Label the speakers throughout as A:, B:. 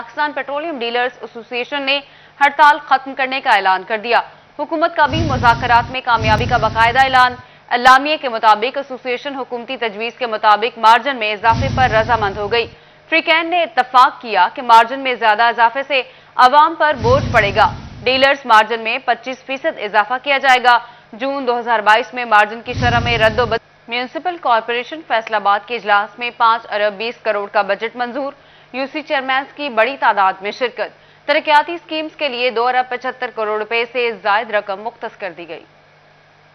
A: Pakistan petroleum dealers association ने हड़ताल खत्म करने का ऐलान कर दिया। हुकूमत का भी मुज़ाकरात में कामयाबी का बाकायदा ऐलान। एलामिये के मुताबिक एसोसिएशन हुकूमती तजवीज़ के मुताबिक मार्जिन में इजाफे पर रजामंद हो गई। फ्रीकैन ने इत्तफाक किया कि मार्जिन में ज्यादा इजाफे से अवाम पर बोझ पड़ेगा। डीलर्स मार्जिन में 25% इजाफा किया जाएगा। जून 2022 में मार्जिन की शरह में रद्दोबदल। म्यूनिसिपल कॉरपोरेशन फैसलाबाद के इजलास में 5 अरब 20 करोड़ का बजट मंजूर। यूसी चेयरमैन की बड़ी तादाद में शिरकत। तरक्याती स्कीम्स के लिए 2 अरब 75 करोड़ रुपए से जायद रकम मुख्तस कर दी गई।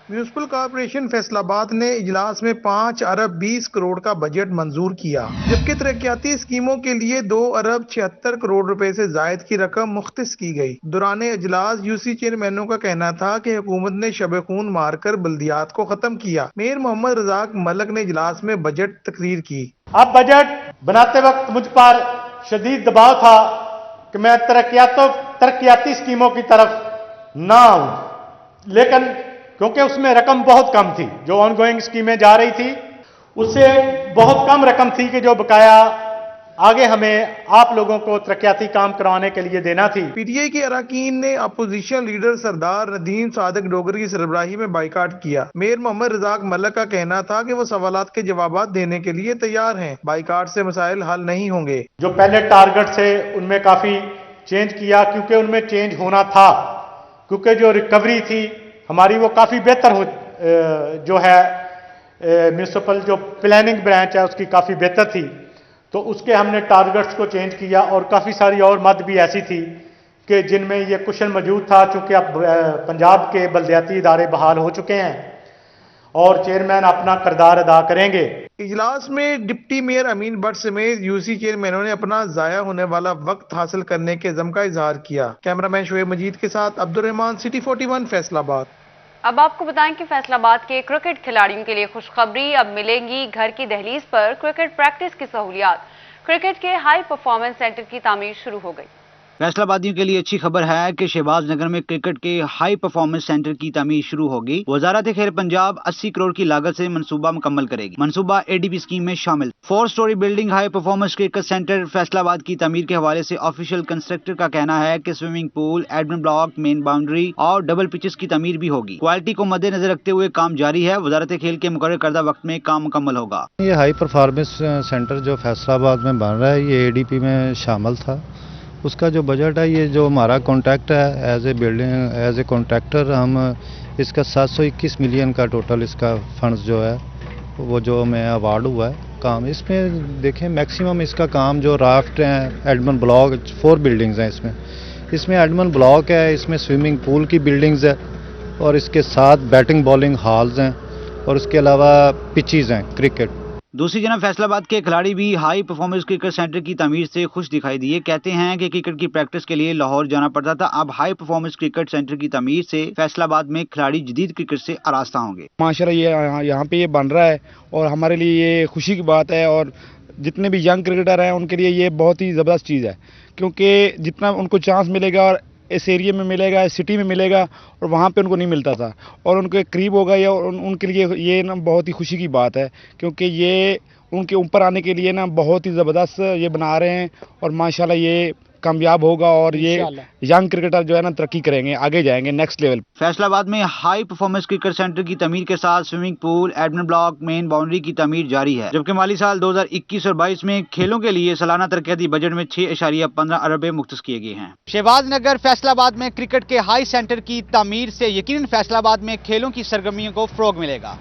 B: म्यूनिसिपल कॉरपोरेशन फैसलाबाद ने इजलास में 5 अरब 20 करोड़ का बजट मंजूर किया, जबकि तरक्याती स्कीमों के लिए 2 अरब 76 करोड़ रुपए से जायद की रकम मुख्तस की गई। दौरान इजलास यूसी चेयरमैनों का कहना था कि हुकूमत ने शब खून मारकर बल्दियात को खत्म किया। मेयर मोहम्मद रजाक मलक ने इजलास में बजट तकरीर की।
C: अब बजट बनाते वक्त मुझ पर शदीद दबाव था कि मैं तरक्याती स्कीमों की तरफ ना आऊं, लेकिन क्योंकि उसमें रकम बहुत कम थी, जो ऑनगोइंग स्कीमें जा रही थी उससे बहुत कम रकम थी कि जो बकाया आगे हमें आप लोगों को तरक्याती काम करवाने के लिए देना थी।
B: पीटीआई के अरकान ने अपोजिशन लीडर सरदार नदीम सादिक डोगरी की सरबराही में बाइकाट किया। मेयर मोहम्मद रजाक मलक का कहना था कि वो सवालात के जवाब देने के लिए तैयार हैं। बाइकाट से मसाइल हल नहीं होंगे।
C: जो पहले टारगेट से उनमें काफी चेंज किया, क्योंकि उनमें चेंज होना था, क्योंकि जो रिकवरी थी हमारी वो काफी बेहतर हो, जो है म्यूनिसिपल जो प्लानिंग ब्रांच है उसकी काफी बेहतर थी, तो उसके हमने टारगेट्स को चेंज किया। और काफी सारी और मद भी ऐसी थी कि जिनमें ये कुशन मौजूद था। चूंकि अब पंजाब के बल्दियाती इदारे बहाल हो चुके हैं और चेयरमैन अपना किरदार अदा करेंगे।
B: इजलास में डिप्टी मेयर अमीन भट्ट समेत यूसी चेयरमैनों ने अपना जाया होने वाला वक्त हासिल करने के ज़म का इजहार किया। कैमरामैन शोएब मजीद के साथ अब्दुल रहमान, सिटी 41 फैसलाबाद।
A: अब आपको बताएं कि फैसलाबाद के क्रिकेट खिलाड़ियों के लिए खुशखबरी। अब मिलेंगी घर की दहलीज पर क्रिकेट प्रैक्टिस की सहूलियात। क्रिकेट के हाई परफॉर्मेंस सेंटर की तामीर शुरू हो गई।
D: फैसलाबादियों के लिए अच्छी खबर है कि शहबाज नगर में क्रिकेट के हाई परफॉर्मेंस सेंटर की तामीर शुरू होगी। वजारत खेल पंजाब 80 करोड़ की लागत से मंसूबा मुकम्मल करेगी। मंसूबा एडीपी स्कीम में शामिल 4 story building high performance cricket centre Faisalabad की तामीर के हवाले से ऑफिशियल कंस्ट्रक्टर का कहना है कि swimming pool, admin block, main boundary और डबल पिचेस की तामीर भी होगी। क्वालिटी को मद्देनजर रखते हुए काम जारी है। वजारत खेल के मुकर्रर करदा वक्त में काम मुकम्मल होगा।
E: ये हाई परफॉर्मेंस सेंटर जो फैसलाबाद में बन रहा है ये एडीपी में शामिल था। उसका जो बजट है, ये जो हमारा कॉन्ट्रैक्ट है एज ए कॉन्ट्रैक्टर, हम इसका 721 मिलियन का टोटल इसका फंड्स जो है वो जो हमें अवार्ड हुआ है काम। इसमें देखें मैक्सिमम इसका काम जो राफ्ट हैं, एडमिन ब्लॉक, 4 बिल्डिंग्स हैं इसमें एडमिन ब्लॉक है, इसमें स्विमिंग पूल की बिल्डिंग्स है और इसके साथ बैटिंग बॉलिंग हॉल्स हैं और उसके अलावा पिचेस हैं क्रिकेट।
D: दूसरी जनब फैसलाबाद के खिलाड़ी भी हाई परफॉर्मेंस क्रिकेट सेंटर की तामीर से खुश दिखाई दिए। कहते हैं कि क्रिकेट की प्रैक्टिस के लिए लाहौर जाना पड़ता था, अब हाई परफॉर्मेंस क्रिकेट सेंटर की तामीर से फैसलाबाद में खिलाड़ी जदीद क्रिकेट से आरास्ता होंगे।
F: माशाल्लाह ये यहाँ पे ये बन रहा है और हमारे लिए ये खुशी की बात है और जितने भी यंग क्रिकेटर हैं उनके लिए ये बहुत ही ज़बरदस्त चीज़ है, क्योंकि जितना उनको चांस मिलेगा और इस एरिया में मिलेगा, इस सिटी में मिलेगा और वहाँ पे उनको नहीं मिलता था और उनके करीब होगा या उनके लिए ये ना बहुत ही खुशी की बात है, क्योंकि ये उनके ऊपर आने के लिए ना बहुत ही ज़बरदस्त ये बना रहे हैं और माशाल्लाह ये कामयाब होगा और ये यंग क्रिकेटर जो है ना तरक्की करेंगे, आगे जाएंगे नेक्स्ट लेवल।
D: फैसलाबाद में हाई परफॉर्मेंस क्रिकेट सेंटर की तमीर के साथ swimming pool, admin block, main boundary की तमीर जारी है, जबकि माली साल 2021 और 22 में खेलों के लिए सालाना तरक्याती बजट में 6.15 अरब मुख्तस किए गए हैं।
G: शहबाज नगर फैसलाबाद में क्रिकेट के हाई सेंटर की तमीर से यकीनन फैसलाबाद में खेलों की सरगर्मियों को फरोग मिलेगा।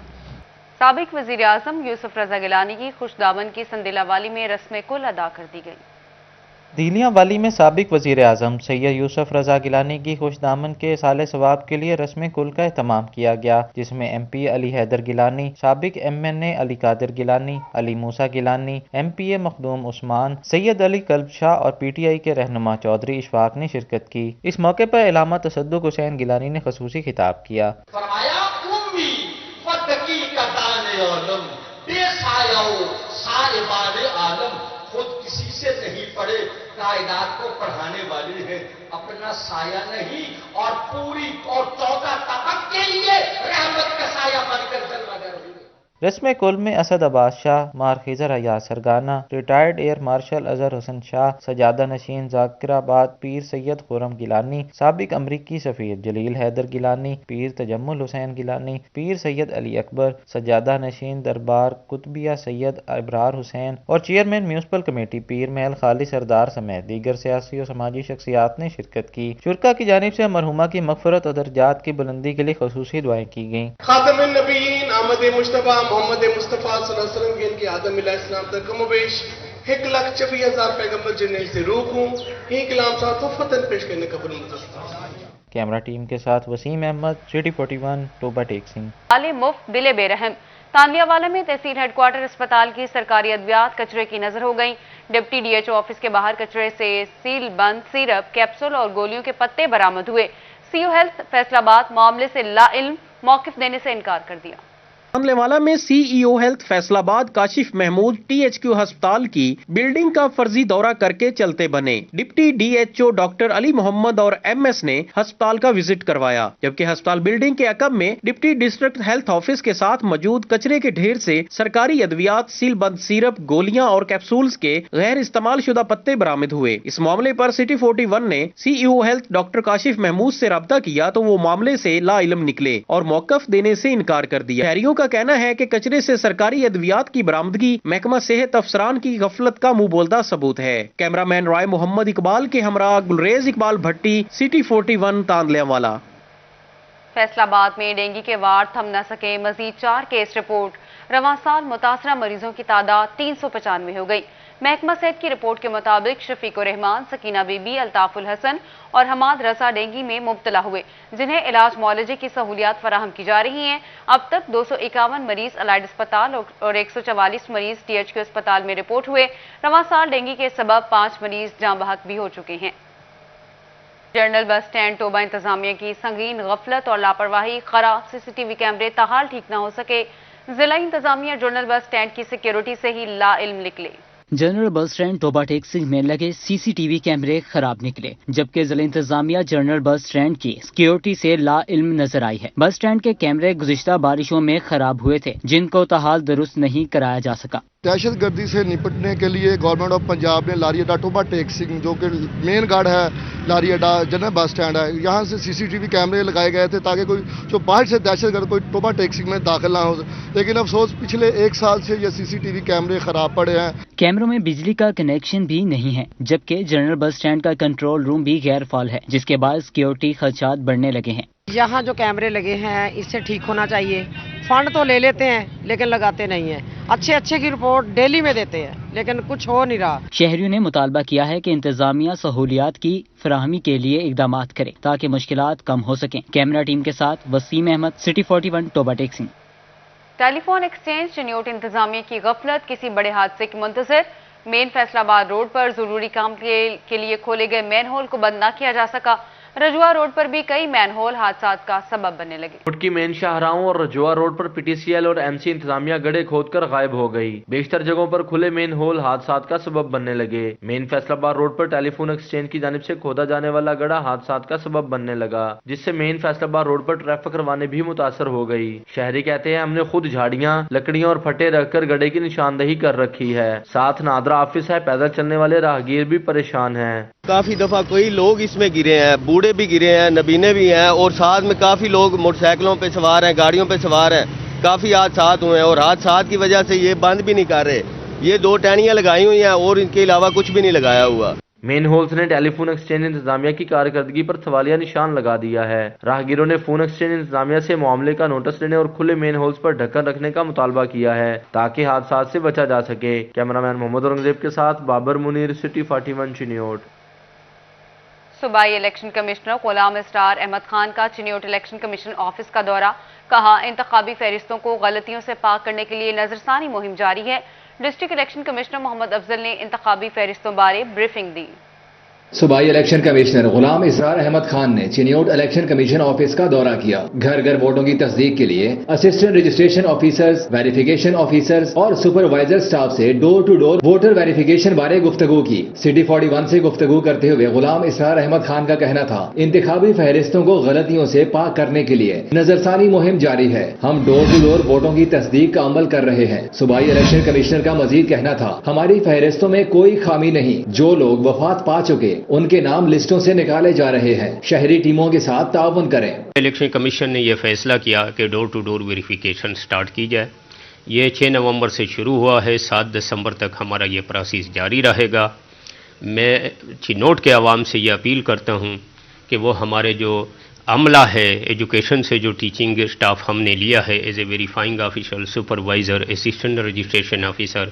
A: साबिक वजीर आजम यूसुफ रजा गिलानी की खुशदामन की संदिला वाली में रस्म कुल अदा कर दी गई।
H: दीलियां वाली में साबिक वजीर आजम सैयद यूसुफ रजा गिलानी की खुशदामन के साले सवाब के लिए रस्म कुल का एहतमाम किया गया, जिसमें MP अली हैदर गिलानी, साबिक MNA अली कादिर गिलानी, अली मूसा गिलानी, MPA मखदूम उस्मान, सैयद अली कल्ब शाह और PTI के रहनुमा चौधरी इशफाक ने शिरकत की। इस मौके पर इलामा तसद्दुक हुसैन गिलानी ने खसूसी खिताब किया।
I: खुद किसी से नहीं पढ़े, कायनात को पढ़ाने वाली है, अपना साया नहीं और पूरी और 14 तबक के लिए रहमत का साया बनकर जलवा कर रही है।
H: रस्म कुल में असद अब्बास शाह, मारखिजर Hayat Sargana, retired air marshal Azhar Hussain Shah, सजादा नशीन जाकिराबाद पीर सैयद खुरम गिलानी, साबिक अमरीकी सफीर जलील हैदर गिलानी, पीर तजम्मुल हुसैन गिलानी, पीर सैयद अली अकबर, सजादा नशीन दरबार कुतबिया सैयद इब्रार हुसैन और चेयरमैन म्यूनसिपल कमेटी पीर महल खाली सरदार समेत दीगर सियासी और समाजी शख्सियात ने शिरकत की। शुरका की जानिब से मरहुमा की मगफरत और दर्जात की बुलंदी के लिए खुसूसी दुआएं की गईं।
J: खातमुन नबीयीन अहमद मुश्तबा मोहम्मद मुस्तफ़ा सल्लल्लाहु अलैहि वसल्लम के इनके आदम अलैहिस्सलाम तक कमोबेश 1,24,000 पैगंबर जिन्हें से रूह हूँ ही कलाम साथ फतन पेश करने का
H: कैमरा टीम के साथ वसीम अहमद, सिटी 41, टोबा टेक सिंह।
A: आले मुफ्त दिले बेरहम। तांदियावाला में तहसील हेडक्वार्टर अस्पताल की सरकारी अद्वियात कचरे की नजर हो गई। डिप्टी डीएचओ ऑफिस के बाहर कचरे से सील बंद सिरप, कैप्सूल और गोलियों के पत्ते बरामद हुए। सीओ हेल्थ फैसलाबाद मामले से लाइल्म मौकिफ देने से इनकार कर दिया।
K: तांदियावाला में CEO health Faisalabad Kashif Mahmood THQ अस्पताल की बिल्डिंग का फर्जी दौरा करके चलते बने। Deputy DHO doctor Ali Mohammad और एमएस ने अस्पताल का विजिट करवाया, जबकि अस्पताल बिल्डिंग के अकब में डिप्टी डिस्ट्रिक्ट हेल्थ ऑफिस के साथ मौजूद कचरे के ढेर से सरकारी अद्वियात, सीलबंद सिरप, गोलियां और कैप्सूल्स के गैर इस्तेमाल शुदा पत्ते बरामद हुए। इस मामले पर सिटी 41 ने CEO health doctor Kashif Mahmood से रब्ता किया तो वो मामले से लाइल्म निकले और मौकफ देने से इनकार कर दिया। शहरियों का कहना है कि कचरे से सरकारी अद्वियात की बरामदगी महकमा सेहत अफसरान की गफलत का मुंह बोलता सबूत है। कैमरामैन राय मोहम्मद इकबाल के हमरा गुलरेज इकबाल भट्टी, सिटी 41, तांदियावाला।
A: फैसलाबाद में डेंगू के वार्ड थम न सके, मजीद 4 केस रिपोर्ट। रवां साल मुतासरा मरीजों की तादाद 395 हो गई। महकमा सेहत की रिपोर्ट के मुताबिक शफीकुर रहमान, सकीना बीबी, अल्ताफुल हसन और हमाद रजा डेंगू में मुब्तला हुए, जिन्हें इलाज मौलजे की सहूलियात फराहम की जा रही हैं। अब तक 251 मरीज अलाइड अस्पताल और 144 मरीज टीएचक्यू अस्पताल में रिपोर्ट हुए। रवां साल डेंगू के सबब 5 मरीज जाँ बहक भी हो चुके हैं। जनरल बस स्टैंड टोबा इंतजामिया की संगीन गफलत और लापरवाही, खराब सीसीटीवी कैमरे ताहाल ठीक न हो सके। जिला इंतजामिया जनरल बस स्टैंड की सिक्योरिटी से ही लाइल्म निकले।
L: General bus stand Toba Tek Singh में लगे सीसीटीवी कैमरे खराब निकले, जबकि जिला इंतजामिया जनरल बस स्टैंड की सिक्योरिटी से लाइल्म नजर आई है। बस स्टैंड के कैमरे गुज़िश्ता बारिशों में खराब हुए थे, जिनको ताहाल दुरुस्त नहीं कराया जा सका।
M: दहशत गर्दी से निपटने के लिए गवर्नमेंट ऑफ पंजाब ने लारी अड्डा टोबा टेक सिंह, जो कि मेन गार्ड है लारी अड्डा जनरल बस स्टैंड है, यहाँ से सीसीटीवी कैमरे लगाए गए थे ताकि कोई जो बाहर से दहशत गर्द कोई टोबा टेक सिंह में दाखिल ना हो। लेकिन अफसोस पिछले 1 साल से ये सीसीटीवी कैमरे खराब पड़े हैं।
L: कैमरों में बिजली का कनेक्शन भी नहीं है, जबकि जनरल बस स्टैंड का कंट्रोल रूम भी गैर फाल है, जिसके बाद सिक्योरिटी खर्चात बढ़ने लगे हैं।
N: यहाँ जो कैमरे लगे हैं इससे ठीक होना चाहिए। फंड तो ले लेते हैं लेकिन लगाते नहीं है। अच्छे की रिपोर्ट डेली में देते हैं लेकिन कुछ हो नहीं रहा।
L: शहरियों ने मुतालबा किया है कि इंतजामिया सहूलियात की फराहमी के लिए इकदामात करे ताकि मुश्किलात कम हो सकें। कैमरा टीम के साथ Waseem Ahmed, city 41, Toba Tek Singh.
A: Telephone exchange Chiniot इंतजामिया की गफलत, किसी बड़े हादसे की मुंतजर। मेन फैसलाबाद रोड पर जरूरी काम के लिए खोले गए मैन होल को बंद न किया जा सका। रजुआ रोड पर भी कई मैन होल हादसा का सबब बनने लगे।
O: रोड की मेन शाहराहों और रजुआ रोड पर पीटीसीएल और एमसी इंतजामिया गड्ढे खोदकर गायब हो गई। बेशतर जगहों पर खुले मेन होल हादसा का सबब बनने लगे। मेन फैसलाबाद रोड पर टेलीफोन एक्सचेंज की जानिब से खोदा जाने वाला गड्ढा हादसा का सबब बनने लगा, जिससे मेन फैसलाबाद रोड पर ट्रैफिक रवानी भी मुतासर हो गई। शहरी कहते हैं, हमने खुद झाड़ियाँ, लकड़ियाँ और फटे रखकर गड्ढे की निशानदही कर रखी है। साथ नादरा ऑफिस है, पैदल चलने वाले राहगीर भी परेशान हैं।
P: काफी दफा कई लोग इसमें गिरे हैं, बूढ़े भी गिरे हैं, नबीने भी हैं और साथ में काफी लोग मोटरसाइकिलों पे सवार हैं, गाड़ियों पे सवार हैं। काफी हादसात हुए हैं और हादसात की वजह से ये बंद भी नहीं कर रहे। ये 2 टहनियां लगाई हुई हैं और इनके अलावा कुछ भी नहीं लगाया हुआ।
O: मेन होल्स ने टेलीफोन एक्सचेंज इंतजामिया की कारकर्दगी पर सवालिया निशान लगा दिया है। राहगीरों ने फोन एक्सचेंज इंतजामिया से मामले का नोटिस लेने और खुले मेन होल्स पर ढक्कन रखने का मुतालबा किया है ताकि हादसा से बचा जा सके। कैमरामैन मोहम्मद औरंगजेब के साथ बाबर मुनीर, सिटी 41, चिन्योट।
A: सूबाई इलेक्शन कमिश्नर गुलाम इसरार अहमद खान का चिन्योट इलेक्शन कमीशन ऑफिस का दौरा। कहा, इंतखाबी फहरिस्तों को गलतियों से पाक करने के लिए नजरसानी मुहिम जारी है। District election commissioner Mohammad Afzal ने इंतखाबी फहरिस्तों बारे ब्रीफिंग दी।
Q: صوبائی الیکشن کمشنر غلام اسرار احمد خان نے چنیوٹ الیکشن کمیشن آفس کا دورہ کیا. گھر گھر ووٹوں کی تصدیق کے لیے assistant registration officers, verification officers اور سپروائزر سٹاف سے ڈور ٹو ڈور ووٹر ویریفیکیشن بارے گفتگو کی. سٹی 41 سے گفتگو کرتے ہوئے غلام اسرار احمد خان کا کہنا تھا انتخابی فہرستوں کو غلطیوں سے پاک کرنے کے لیے نظرثانی مہم جاری ہے. ہم ڈور ٹو ڈور ووٹوں کی تصدیق کا عمل کر رہے ہیں. صوبائی الیکشن کمشنر کا مزید کہنا تھا ہماری فہرستوں میں کوئی خامی نہیں. جو لوگ وفات پا چکے ان کے نام لسٹوں سے نکالے جا رہے ہیں. شہری ٹیموں کے ساتھ تعاون کریں.
R: الیکشن کمیشن نے یہ فیصلہ کیا کہ ڈور ٹو ڈور ویریفیکیشن سٹارٹ کی جائے. یہ 6 نومبر سے شروع ہوا ہے. 7 دسمبر تک ہمارا یہ پروسیس جاری رہے گا. میں چنوٹ کے عوام سے یہ اپیل کرتا ہوں کہ وہ ہمارے جو عملہ ہے ایجوکیشن سے جو ٹیچنگ سٹاف ہم نے لیا ہے as a verifying officer, supervisor, assistant registration officer,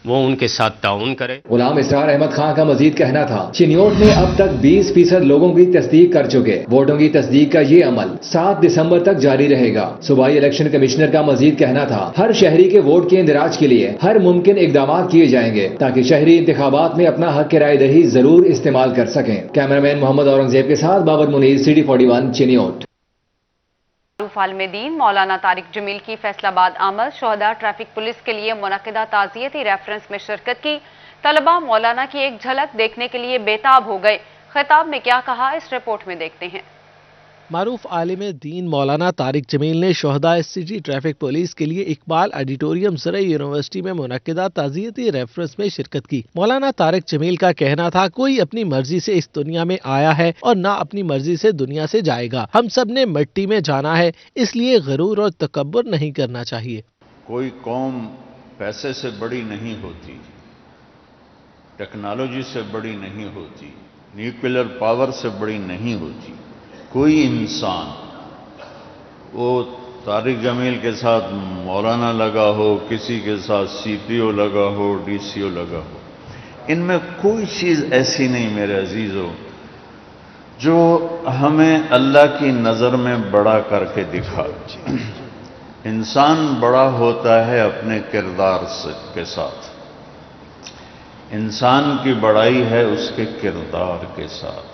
R: وہ ان کے ساتھ تعاون کرے.
Q: غلام اسرار احمد خان کا مزید کہنا تھا چنیوٹ میں اب تک 20% لوگوں کی تصدیق کر چکے. ووٹوں کی تصدیق کا یہ عمل 7 دسمبر تک جاری رہے گا. صوبائی الیکشن کمشنر کا مزید کہنا تھا ہر شہری کے ووٹ کے اندراج کے لیے ہر ممکن اقدامات کیے جائیں گے تاکہ شہری انتخابات میں اپنا حق رائے دہی ضرور استعمال کر سکیں. کیمرامین محمد اورنگزیب کے ساتھ بابر منیر، سٹی 41 چنیوٹ.
A: عالم دین مولانا طارق جمیل کی فیصلہ آباد آمد. شہداء ٹریفک پولیس کے لیے منعقدہ تعزیتی ریفرنس میں شرکت کی. طلبہ مولانا کی ایک جھلک دیکھنے کے لیے بےتاب ہو گئے. خطاب میں کیا کہا اس رپورٹ میں دیکھتے ہیں.
S: معروف عالم دین مولانا طارق جمیل نے شہداء سٹی ٹریفک پولیس کے لیے اقبال آڈیٹوریم زرعی یونیورسٹی میں منعقدہ تعزیتی ریفرنس میں شرکت کی. مولانا طارق جمیل کا کہنا تھا کوئی اپنی مرضی سے اس دنیا میں آیا ہے اور نہ اپنی مرضی سے دنیا سے جائے گا. ہم سب نے مٹی میں جانا ہے، اس لیے غرور اور تکبر نہیں کرنا چاہیے.
T: کوئی قوم پیسے سے بڑی نہیں ہوتی، ٹیکنالوجی سے بڑی نہیں ہوتی، نیوکلیر پاور سے بڑی نہیں ہوتی. کوئی انسان، وہ طارق جمیل کے ساتھ مولانا لگا ہو، کسی کے ساتھ سی پی او لگا ہو، ڈی سی او لگا ہو، ان میں کوئی چیز ایسی نہیں میرے عزیزو جو ہمیں اللہ کی نظر میں بڑا کر کے دکھا. انسان بڑا ہوتا ہے اپنے کردار کے ساتھ. انسان کی بڑائی ہے اس کے کردار کے ساتھ.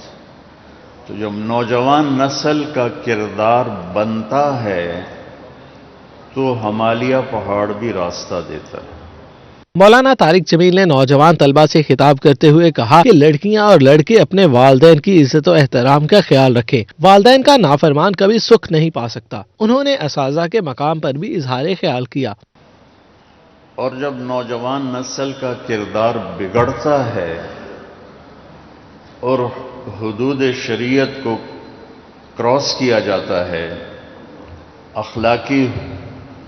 T: تو جب نوجوان نسل کا کردار بنتا ہے تو ہمالیہ پہاڑ بھی راستہ دیتا ہے.
S: مولانا طارق جمیل نے نوجوان طلبہ سے خطاب کرتے ہوئے کہا کہ لڑکیاں اور لڑکے اپنے والدین کی عزت و احترام کا خیال رکھیں. والدین کا نافرمان کبھی سکھ نہیں پا سکتا. انہوں نے اساتذہ کے مقام پر بھی اظہار خیال کیا.
T: اور جب نوجوان نسل کا کردار بگڑتا ہے اور حدود شریعت کو کراس کیا جاتا ہے،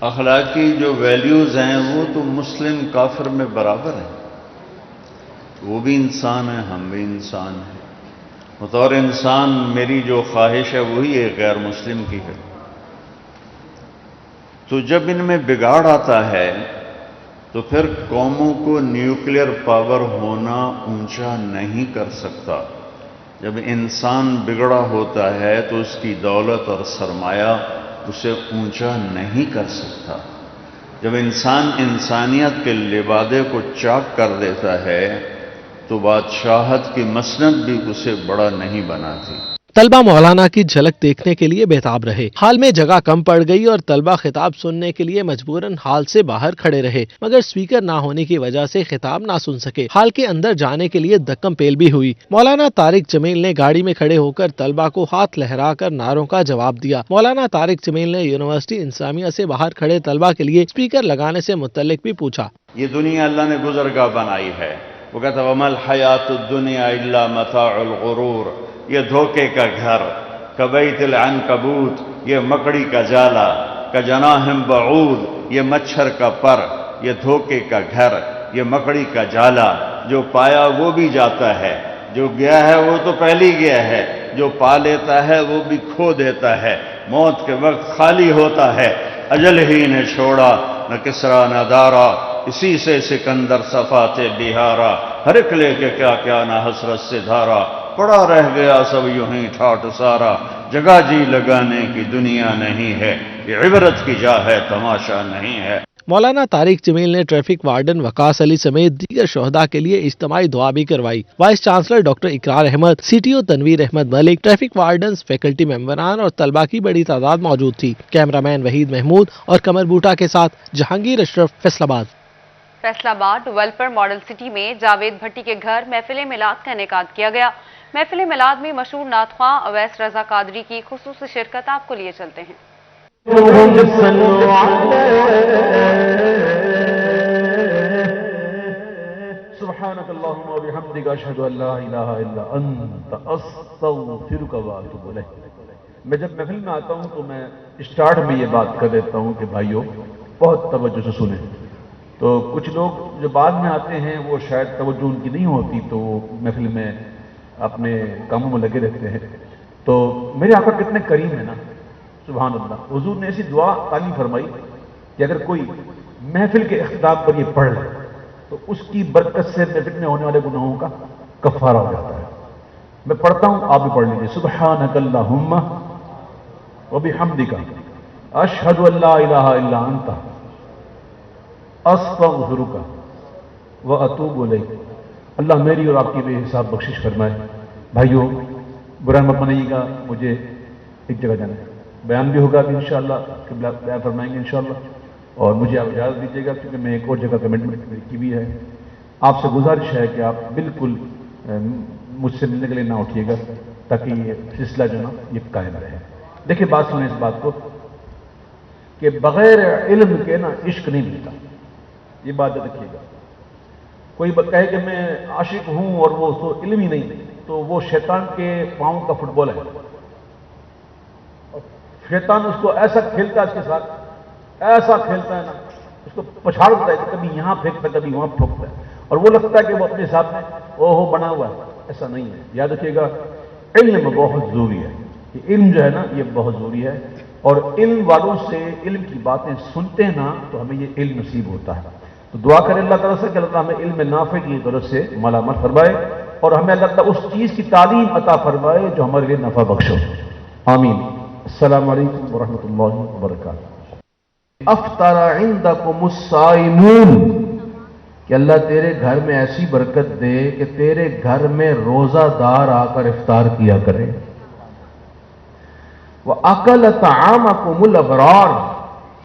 T: اخلاقی جو ویلیوز ہیں وہ تو مسلم کافر میں برابر ہیں. وہ بھی انسان ہیں، ہم بھی انسان ہیں. بطور انسان میری جو خواہش ہے وہی ایک غیر مسلم کی ہے. تو جب ان میں بگاڑ آتا ہے تو پھر قوموں کو نیوکلیر پاور ہونا اونچا نہیں کر سکتا. جب انسان بگڑا ہوتا ہے تو اس کی دولت اور سرمایہ اسے اونچا نہیں کر سکتا. جب انسان انسانیت کے لبادے کو چاک کر دیتا ہے تو بادشاہت کی مسند بھی اسے بڑا نہیں بناتی.
S: طلبہ مولانا کی جھلک دیکھنے کے لیے بےتاب رہے. حال میں جگہ کم پڑ گئی اور طلبہ خطاب سننے کے لیے مجبوراً ہال سے باہر کھڑے رہے، مگر سپیکر نہ ہونے کی وجہ سے خطاب نہ سن سکے. ہال کے اندر جانے کے لیے دھکم پیل بھی ہوئی. مولانا طارق جمیل نے گاڑی میں کھڑے ہو کر طلبہ کو ہاتھ لہرا کر نعروں کا جواب دیا. مولانا طارق جمیل نے یونیورسٹی انتظامیہ سے باہر کھڑے طلبہ کے لیے سپیکر لگانے سے متعلق بھی پوچھا.
T: یہ دنیا اللہ نے گزرگاہ بنائی ہے. وہ کہتا وما الحیات الدنیا الا متاع الغرور. یہ دھوکے کا گھر، کبیت العنکبوت، یہ مکڑی کا جالا، کجناحم بعود، یہ مچھر کا پر، یہ دھوکے کا گھر، یہ مکڑی کا جالا. جو پایا وہ بھی جاتا ہے، جو گیا ہے وہ تو پہلے گیا ہے، جو پا لیتا ہے وہ بھی کھو دیتا ہے. موت کے وقت خالی ہوتا ہے. اجل ہی نے چھوڑا نہ کسرا نہ دارا، اسی سے سکندر صفات بہارا. ہر ایک لے کے کیا کیا نہ حسرت سے دھارا، پڑا رہ گیا سب یوں ہی ٹھاٹ سارا. جگہ جی لگانے کی دنیا نہیں ہے، یہ عبرت کی جا ہے تماشا نہیں ہے.
S: मौलाना तारिक जमील ने ट्रैफिक वार्डन वकास अली समेत दीगर शोहदा के लिए इज्तिमाई दुआ भी करवाई। Vice chancellor doctor Iqrar Ahmad, CTO Tanveer Ahmad Malik, traffic wardens, faculty मेंबरान और तलबा की बड़ी तादाद मौजूद थी। कैमरामैन वहीद महमूद और कमर बूटा के साथ Jahangir Ashraf, Faisalabad.
A: Faisalabad developer model city में जावेद भट्टी के घर महफिल मिलाद का इनेकाद किया गया। महफिल मिलाद में मशहूर नातख्वां अवैस रजा कादरी की खुसूसी शिरकत, आपको लिए चलते हैं।
U: मैं जब महफिल में आता हूं तो मैं स्टार्ट में ये बात कर देता हूं कि भाइयों बहुत तवज्जो से सुने। तो कुछ लोग जो बाद में आते हैं वो शायद तवज्जो उनकी नहीं होती तो महफिल में अपने कामों में लगे रहते हैं। तो मेरे आका कितने करीम है ना, सुभान अल्लाह। हुजूर ने ऐसी दुआ तालीम फरमाई कि अगर कोई महफिल के इख्तिताम पर ये पढ़ ले तो उसकी बरकत से महफिल में होने वाले गुनाहों का कफ़ारा हो जाता है। मैं पढ़ता हूं, आप भी पढ़ लीजिए। सुब्हानकल्लाहुम्मा व बिहम्दिका अशहदु अल्ला इलाहा इल्ला अंता अस्तगफिरुका व अतूबु इलैक। अल्लाह मेरी और आपकी बेहिसाब बख्शिश फरमाए। भाइयों बुरा मत मानिएगा, मुझे एक जगह जाना है, बयान भी होगा अभी इंशाअल्लाह, क़िबला बयान फरमाएंगे इंशाअल्लाह, और मुझे आप इजाज़त दीजिएगा क्योंकि मैं एक और जगह कमिटमेंट मेरी की भी है। आपसे गुजारिश है कि आप बिल्कुल मुझसे मिलने के लिए ना उठिएगा ताकि ये सिलसिला जो ना ये कायम रहे। देखिए बात सुने इस बात को कि बगैर इल्म के ना इश्क नहीं मिलता, ये बात रखिएगा। कोई कहे कि मैं आशिक हूं और वो तो इल्म ही नहीं, तो वो शैतान के पांव का फुटबॉल है। शैतान उसको ऐसा खेलता है, इसके साथ ऐसा खेलता है ना, उसको पछाड़ देता है, कभी यहां फेंकता है कभी वहां ठोकता है, और वो लगता है कि वो अपने साथ में ओहो बना हुआ है। ऐसा नहीं है, याद रखिएगा इल्म बहुत जरूरी है। ये इल्म जो है ना ये बहुत जरूरी है, और इल्म वालों से इल्म की बातें सुनते हैं ना तो हमें ये इल्म नसीब होता है। तो दुआ करें अल्लाह ताला से कि अल्लाह हमें इल्म नाफ़े की तरफ से मालामाल फरमाए और हमें अल्लाह ताला उस चीज़ की तालीम अता फरमाए जो हमारे लिए नफ़ा बख्शो। आमीन। अस्सलामु अलैकुम व रहमतुल्लाहि व बरकातुहू। अफ्तरा इंदकुमुस साइमून, कि अल्लाह तेरे घर में ऐसी बरकत दे कि तेरे घर में रोजादार आकर इफ्तार किया करे। व अकल तआमकुमुल अबरार,